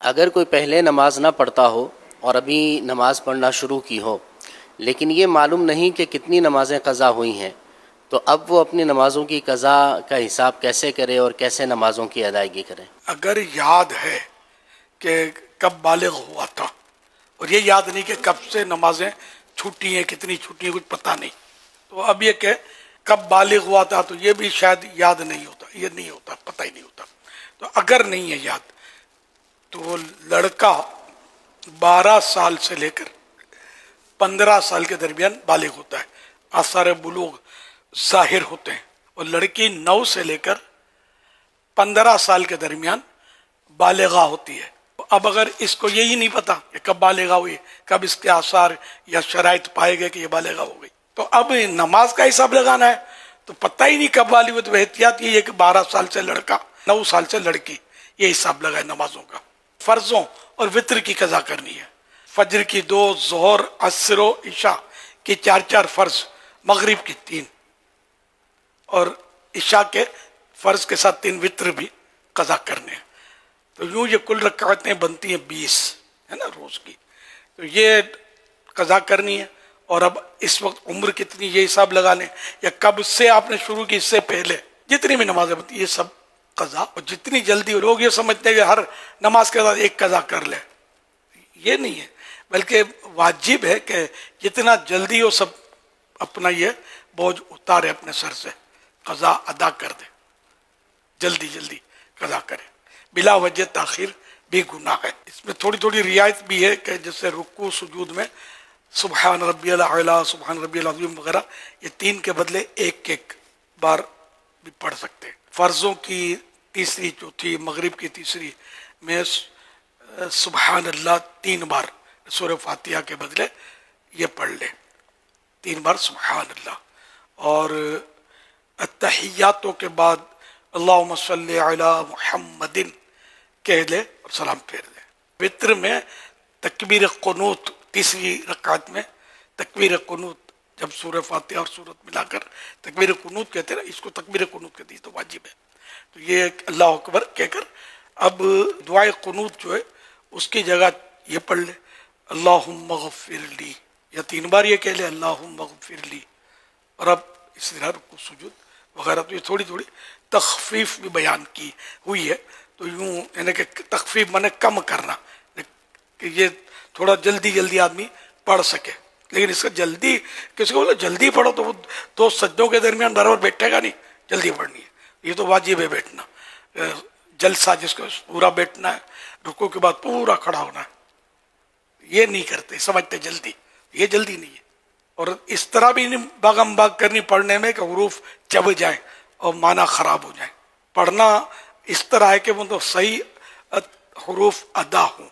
اگر کوئی پہلے نماز نہ پڑھتا ہو اور ابھی نماز پڑھنا شروع کی ہو لیکن یہ معلوم نہیں کہ کتنی نمازیں قضا ہوئی ہیں، تو اب وہ اپنی نمازوں کی قضا کا حساب کیسے کرے اور کیسے نمازوں کی ادائیگی کرے؟ اگر یاد ہے کہ کب بالغ ہوا تھا اور یہ یاد نہیں کہ کب سے نمازیں چھوٹی ہیں، کتنی چھوٹی ہیں، کچھ پتہ نہیں، تو اب یہ کہ کب بالغ ہوا تھا تو یہ بھی شاید یاد نہیں ہوتا، یہ نہیں ہوتا، پتہ ہی نہیں ہوتا. تو اگر نہیں ہے یاد تو وہ لڑکا 12 سال سے لے کر 15 سال کے درمیان بالغ ہوتا ہے، آثار بلوغ ظاہر ہوتے ہیں، اور لڑکی 9 سے لے کر 15 سال کے درمیان بالغہ ہوتی ہے. اب اگر اس کو یہی نہیں پتا کہ کب بالغہ ہوئی، کب اس کے آثار یا شرائط پائے گئے کہ یہ بالغہ ہو گئی، تو اب نماز کا حساب لگانا ہے تو پتہ ہی نہیں کب بالغ ہوئی، تو احتیاط یہ ہے کہ 12 سال سے لڑکا، 9 سال سے لڑکی، یہ حساب لگائے نمازوں کا. فرضوں اور وطر کی قضا کرنی ہے، فجر کی 2، ظہر، عصر و عشاء کی 4 فرض، مغرب کی 3، اور عشاء کے فرض کے ساتھ 3 وطر بھی قضا کرنے ہیں. تو یوں یہ کل رکعتیں بنتی ہیں 20 ہے نا روز کی، تو یہ قضا کرنی ہے. اور اب اس وقت عمر کتنی یہ حساب لگا لیں، یا کب سے آپ نے شروع کی، اس سے پہلے جتنی بھی نمازیں بنتی یہ سب قضا. اور جتنی جلدی لوگ یہ سمجھتے ہیں کہ ہر نماز کے بعد ایک قضا کر لے، یہ نہیں ہے، بلکہ واجب ہے کہ جتنا جلدی ہو سب اپنا یہ بوجھ اتارے اپنے سر سے، قضا ادا کر دے، جلدی جلدی قضا کرے. بلا وجہ تاخیر بھی گناہ ہے. اس میں تھوڑی تھوڑی رعایت بھی ہے کہ جیسے رکوع سجود میں سبحان ربی الاعلیٰ، سبحان ربی العظیم وغیرہ، یہ 3 کے بدلے ایک بار بھی پڑھ سکتے ہیں. فرضوں کی تیسری، چوتھی، مغرب کی تیسری میں سبحان اللہ 3 بار سورہ فاتحہ کے بدلے یہ پڑھ لے، 3 بار سبحان اللہ. اور التحیاتوں کے بعد اللہم صلی علی محمد کہہ لے اور سلام پھیر لے. وطر میں تکبیر قنوت، تیسری رکعت میں تکبیر قنوت، جب سورہ فاتحہ اور سورت ملا کر تکبیر قنوت کہتے ہیں، اس کو تکبیر قنوت کہتے ہیں، تو واجب ہے. تو یہ اللہ اکبر کہہ کر اب دعائے قنوت جو ہے اس کی جگہ یہ پڑھ لے اللہم اغفر لی، یا 3 بار یہ کہہ لے اللہم اغفر لی. اور اب اس طرح رکوع سجود وغیرہ. تو یہ تھوڑی تھوڑی تخفیف بھی بیان کی ہوئی ہے. تو یوں یعنی کہ تخفیف مانے کم کرنا، کہ یہ تھوڑا جلدی جلدی آدمی پڑھ سکے. لیکن اس کا جلدی کسی کو بولے جلدی پڑھو تو وہ 2 سجدوں کے درمیان برابر بیٹھے گا نہیں، جلدی پڑھنی ہے. یہ تو واجب ہے بیٹھنا، جلسہ جس کو پورا بیٹھنا ہے، رکوع کے بعد پورا کھڑا ہونا ہے. یہ نہیں کرتے، سمجھتے جلدی، یہ جلدی نہیں ہے. اور اس طرح بھی نہیں باغم باغ کرنی پڑھنے میں کہ حروف چب جائیں اور معنی خراب ہو جائیں. پڑھنا اس طرح ہے کہ وہ تو صحیح حروف ادا ہوں.